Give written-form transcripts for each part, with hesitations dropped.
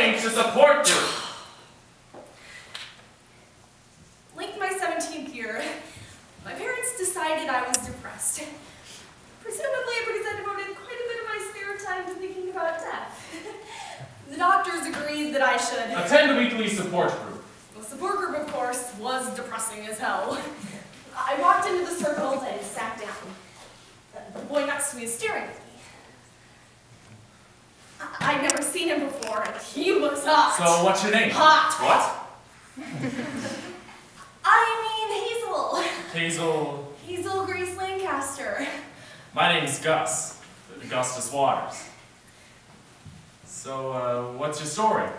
strength to support you. Late my 17th year, my parents decided I was depressed. Presumably because I devoted quite a bit of my spare time to thinking about death. The doctors agreed that I should attend a weekly support group. The support group, of course, was depressing as hell. I walked into the circle and sat down. The boy next to me is staring at me. I'd never seen him before, and he was hot. So, what's your name? Hot. What? I mean, Hazel. Hazel. Hazel Grace Lancaster. My name's Gus. Augustus Waters. So, what's your story?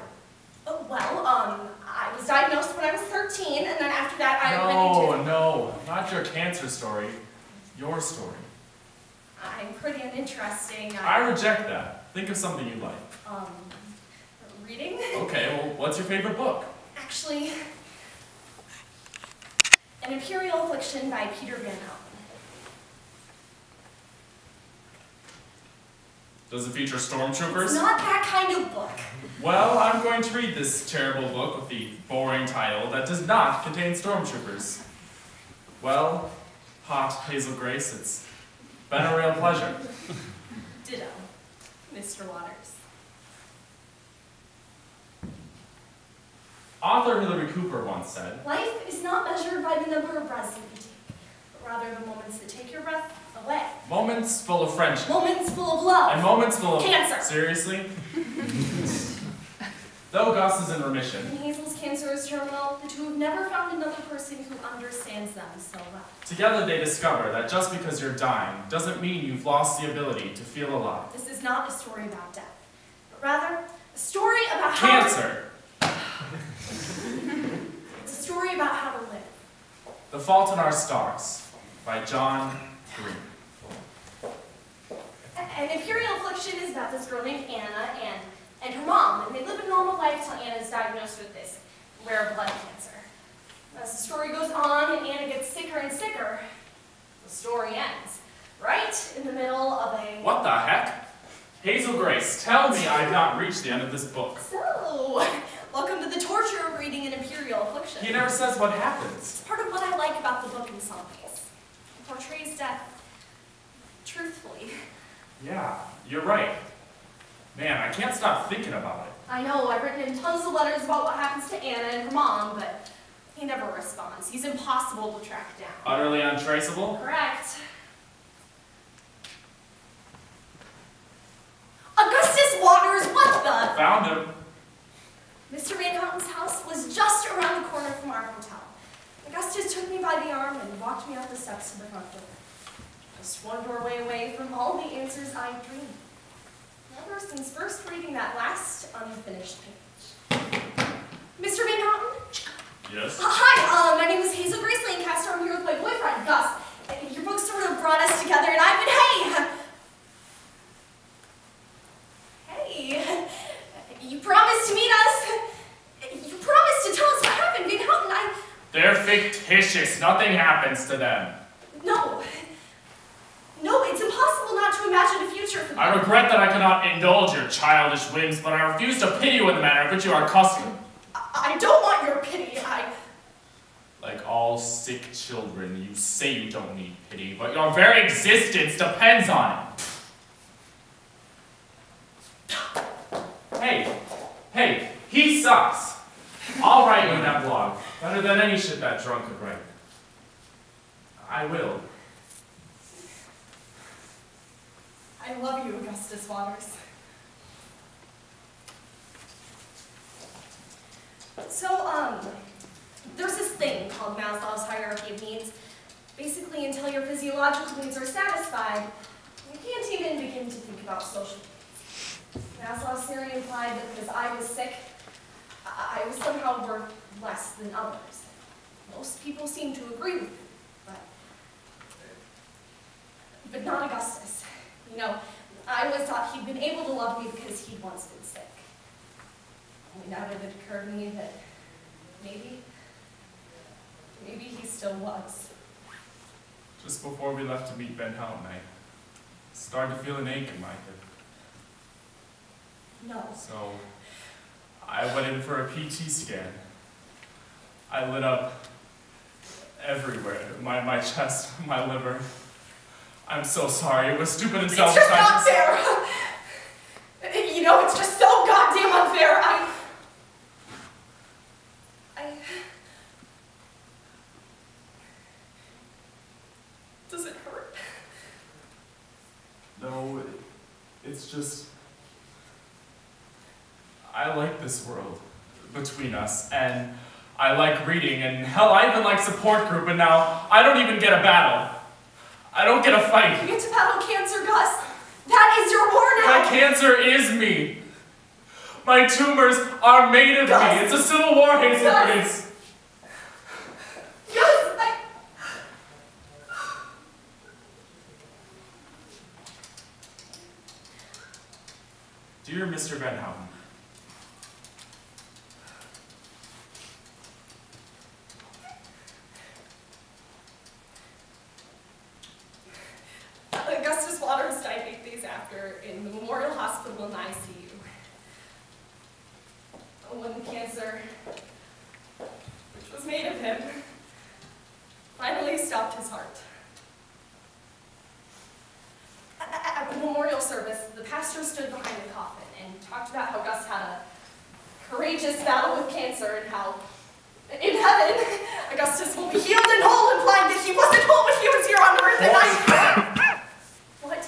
Well, I was diagnosed when I was 13, and then after that I went into... No, not your cancer story. Your story. I'm pretty uninteresting. I reject that. Think of something you like. Reading? Okay, well, what's your favorite book? Actually, An Imperial Affliction by Peter Van Houten. Does it feature stormtroopers? It's not that kind of book. Well, I'm going to read this terrible book with the boring title that does not contain stormtroopers. Well, hot Hazel Grace, it's been a real pleasure. Ditto, Mr. Waters. Author Hilary Cooper once said, Life is not measured by the number of breaths that you take, but rather the moments that take your breath away. moments full of friendship. Moments full of love. And moments full of... Cancer. Seriously? Though Gus is in remission. And Hazel's cancer is terminal, the two have never found another person who understands them so well. Together they discover that just because you're dying doesn't mean you've lost the ability to feel alive. This is not a story about death, but rather a story about how... Cancer! It's a story about how to live. The Fault in Our Stars by John Green. An Imperial Affliction is about this girl named Anna and her mom, and they live a normal life till Anna is diagnosed with this rare blood cancer. As the story goes on and Anna gets sicker and sicker, the story ends right in the middle of a... What the heck? Hazel Grace, tell me I've not reached the end of this book. So, welcome to the torture of reading An Imperial Affliction. He never says what happens. It's part of what I like about the book in some ways. It portrays death truthfully. Yeah, you're right. Man, I can't stop thinking about it. I know, I've written him tons of letters about what happens to Anna and her mom, but he never responds. He's impossible to track down. Utterly untraceable? Correct. Augustus Waters, what the? Found him. Mr. Van Houten's house was just around the corner from our hotel. Augustus took me by the arm and walked me up the steps to the front door. Just one doorway away from all the answers I dreamed. Ever since first reading that last unfinished page. Mr. Van Houten? Yes? Hi, my name is Hazel Grace Lancaster. I'm here with my boyfriend, Gus. Your book sort of brought us together, and I've been, hey, you promised to meet us. You promised to tell us what happened, Van Houten. They're fictitious. Nothing happens to them. No, it's impossible not to imagine a future for them. I regret that I cannot indulge your childish whims, but I refuse to pity you in the manner in which you are accustomed. I don't want your pity. Like all sick children, you say you don't need pity, but your very existence depends on it. Hey, he sucks. I'll write you in that blog. Better than any shit that drunk could write. I will. I love you, Augustus Waters. So, there's this thing called Maslow's hierarchy of needs. Basically, until your physiological needs are satisfied, you can't even begin to think about social needs. Maslow's theory implied that because I was sick, I was somehow worth less than others. Most people seem to agree with it, but not Augustus. You know, I always thought he'd been able to love me because he'd once been sick. Only now did it occur to me that maybe he still was. Just before we left to meet Van Houten, I started to feel an ache in my hip. No. So, I went in for a PT scan. I lit up everywhere. My chest, my liver. I'm so sorry. It was stupid and selfish. It's just not fair. You know, it's just so goddamn unfair. Does it hurt? No, it's just... I like this world between us, and I like reading, and hell, I even like support group, and now I don't even get a battle. I don't get a fight. You get to battle cancer, Gus. That is your war now. My cancer is me. My tumors are made of me. It's a civil war, Hazel Grace. Dear Mr. Van Houten, Augustus Waters died 8 days after in the Memorial Hospital in the ICU. When the cancer, which was made of him, finally stopped his heart. At the memorial service, the pastor stood behind the coffin and talked about how Gus had a courageous battle with cancer and how, in heaven, Augustus will be healed and whole, implying that he wasn't whole when he was here on earth, and What?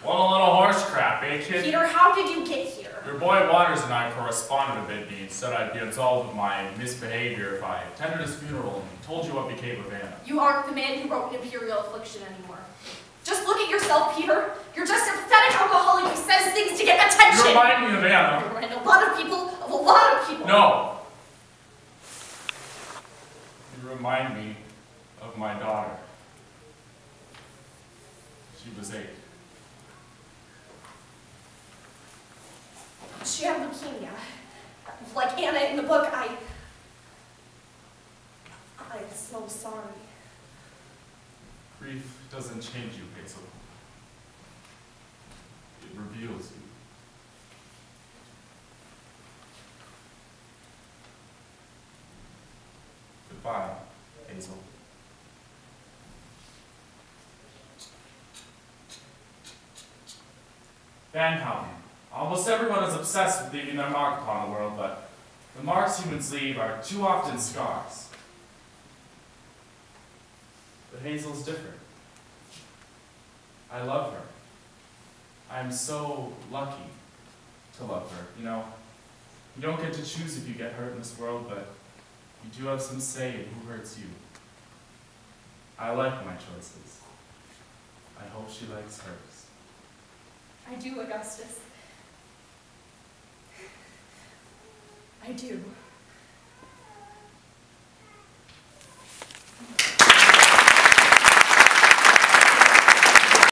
What a little horse crap, eh, kid? Peter, how did you get here? Your boy Waters and I corresponded a bit, and said I'd be absolved of my misbehavior if I attended his funeral and told you what became of Anna. You aren't the man who wrote Imperial Affliction anymore. Just look at yourself, Peter. You're just a pathetic alcoholic who says things to get attention. You remind me of Anna. You remind a lot of people. No. You remind me of my daughter. She was 8. She had leukemia. Like Anna in the book, I'm so sorry. Grief doesn't change you, Hazel. It reveals you. Goodbye, Hazel. Van Houten. Almost everyone is obsessed with leaving their mark upon the world, but the marks humans leave are too often scars. But Hazel's different. I love her. I'm so lucky to love her. You know, you don't get to choose if you get hurt in this world, but you do have some say in who hurts you. I like my choices. I hope she likes hers. I do, Augustus. I do.